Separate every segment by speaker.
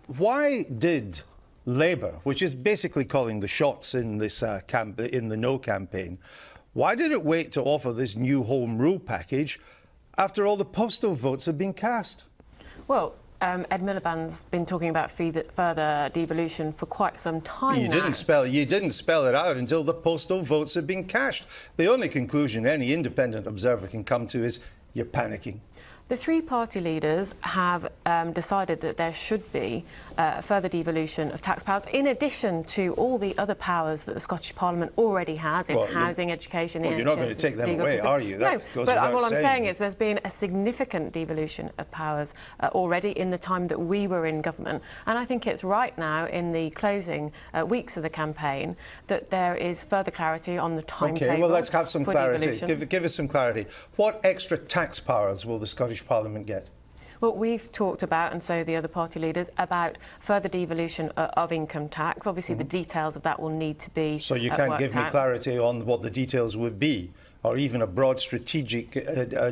Speaker 1: why did Labour, which is basically calling the shots in this in the No campaign, why did it wait to offer this new Home Rule package after all the postal votes had been cast?
Speaker 2: Well, Ed Miliband's been talking about further devolution for quite some time now.
Speaker 1: You didn't spell it out until the postal votes had been cashed. The only conclusion any independent observer can come to is you're panicking.
Speaker 2: The three party leaders have decided that there should be further devolution of tax powers, in addition to all the other powers that the Scottish Parliament already has in housing, education,
Speaker 1: you're not going to take them away,
Speaker 2: system.
Speaker 1: are you?
Speaker 2: No, but what I'm saying is there's been a significant devolution of powers already in the time that we were in government, and I think it's right now, in the closing weeks of the campaign, that there is further clarity on the timetable.
Speaker 1: OK, well, let's have some clarity.
Speaker 2: Devolution.
Speaker 1: Give us some clarity. What extra tax powers will the Scottish Parliament get?
Speaker 2: Well, we've talked about, and so the other party leaders, about further devolution of income tax. Obviously, the details of that will need to be
Speaker 1: So you can't give me clarity on what the details would be, or even a broad strategic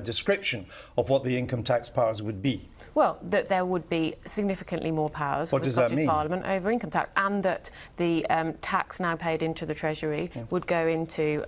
Speaker 1: description of what the income tax powers would be?
Speaker 2: Well, that there would be significantly more powers for the Scottish Parliament over income tax, and that the tax now paid into the Treasury would go into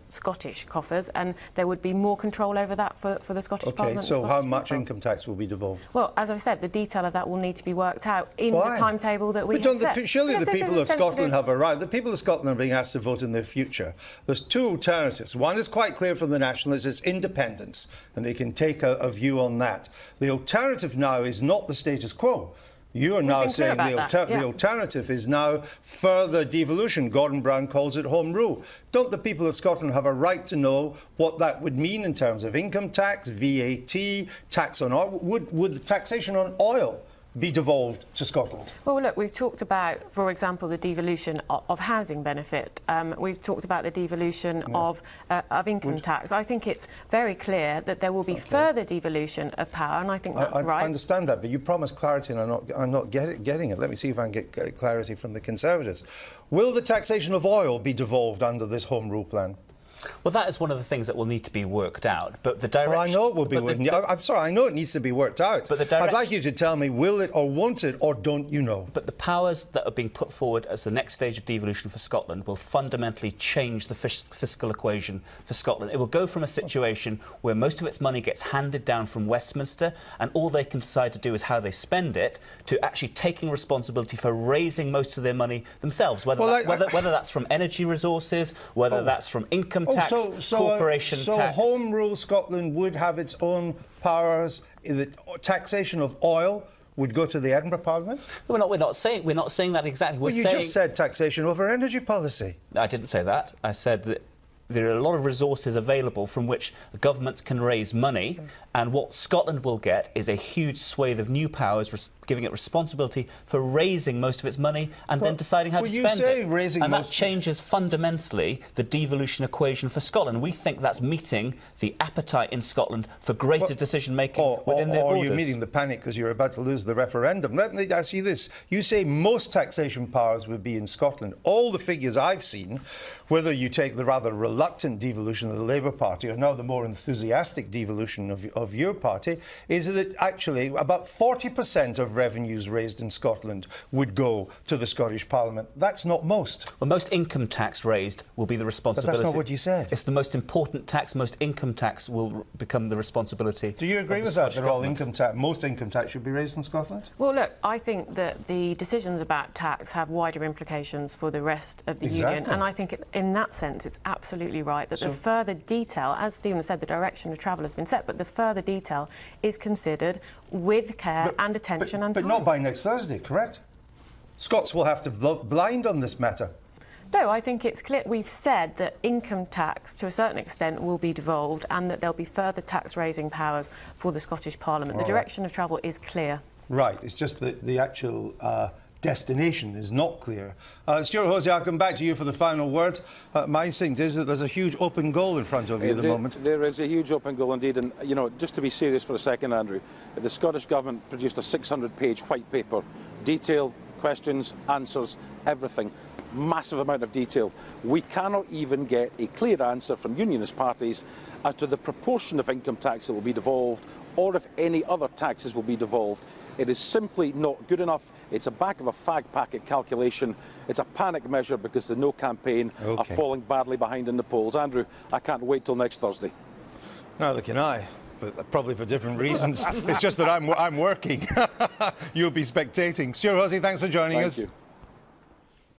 Speaker 2: Scottish coffers, and there would be more control over that for the Scottish Parliament.
Speaker 1: OK, so how much income tax will be devolved?
Speaker 2: Well, as I've said, the detail of that will need to be worked out in the timetable that we have set.
Speaker 1: Surely the people of Scotland have a right. The people of Scotland are being asked to vote in their future. There's two alternatives. One is quite clear from the Nationalists, it's independence, and they can take a view on that. The alternative now is not the status quo. You are now saying the alternative is now further devolution. Gordon Brown calls it Home Rule. Don't the people of Scotland have a right to know what that would mean in terms of income tax, VAT, tax on oil? Would the taxation on oil be devolved to Scotland?
Speaker 2: Well, look, we've talked about, for example, the devolution of housing benefit. We've talked about the devolution of income tax. I think it's very clear that there will be further devolution of power, and I think that's right.
Speaker 1: I understand that, but you promised clarity, and I'm not getting it. Let me see if I can get clarity from the Conservatives. Will the taxation of oil be devolved under this Home Rule plan?
Speaker 3: Well, that is one of the things that will need to be worked out. But the direction...
Speaker 1: Well, I know it will be worked out. I'm sorry, I know it needs to be worked out. But I'd like you to tell me, will it or won't it, or don't you know?
Speaker 3: But the powers that are being put forward as the next stage of devolution for Scotland will fundamentally change the fiscal equation for Scotland. It will go from a situation where most of its money gets handed down from Westminster and all they can decide to do is how they spend it, to actually taking responsibility for raising most of their money themselves, whether that's from energy resources, whether that's from income tax, corporation tax.
Speaker 1: So Home Rule Scotland would have its own powers. The taxation of oil would go to the Edinburgh Parliament?
Speaker 3: We're not saying that exactly.
Speaker 1: Well, you just said taxation over energy policy.
Speaker 3: I didn't say that. I said that there are a lot of resources available from which governments can raise money, and what Scotland will get is a huge swathe of new powers, giving it responsibility for raising most of its money and then deciding how to spend it. And that changes fundamentally the devolution equation for Scotland. We think that's meeting the appetite in Scotland for greater decision-making within their borders.
Speaker 1: Or you're meeting the panic because you're about to lose the referendum. Let me ask you this. You say most taxation powers would be in Scotland. All the figures I've seen, whether you take the rather reluctant devolution of the Labour Party or now the more enthusiastic devolution of your party, is that actually about 40% of revenues raised in Scotland would go to the Scottish Parliament. That's not most.
Speaker 3: Well, most income tax raised will be the responsibility.
Speaker 1: But that's not what you said.
Speaker 3: It's the most important tax. Most income tax will become the responsibility.
Speaker 1: Do you agree with that? That all income tax, most income tax, should be raised in Scotland?
Speaker 2: Well, look, I think that the decisions about tax have wider implications for the rest of the Union, and I think in that sense it's absolutely right that the further detail, as Stephen said, the direction of travel has been set, but the further detail is considered with care and attention and time.
Speaker 1: But not by next Thursday, correct? Scots will have to vote blind on this matter.
Speaker 2: No, I think it's clear. We've said that income tax, to a certain extent, will be devolved and that there'll be further tax-raising powers for the Scottish Parliament. The direction of travel is clear.
Speaker 1: Right. It's just that the actual destination is not clear. Stuart Hosey, I'll come back to you for the final word. My instinct is that there's a huge open goal in front of you at the moment.
Speaker 4: There is a huge open goal indeed, and you know, just to be serious for a second, Andrew, the Scottish Government produced a 600-page white paper, detailed, questions, answers, everything. Massive amount of detail. We cannot even get a clear answer from unionist parties as to the proportion of income tax that will be devolved or if any other taxes will be devolved. It is simply not good enough. It's a back of a fag packet calculation. It's a panic measure because the No campaign are falling badly behind in the polls. Andrew, I can't wait till next Thursday.
Speaker 1: Neither can I, but probably for different reasons. It's just that I'm working. You'll be spectating. Stuart Hosey, thanks for joining us.
Speaker 4: Thank you.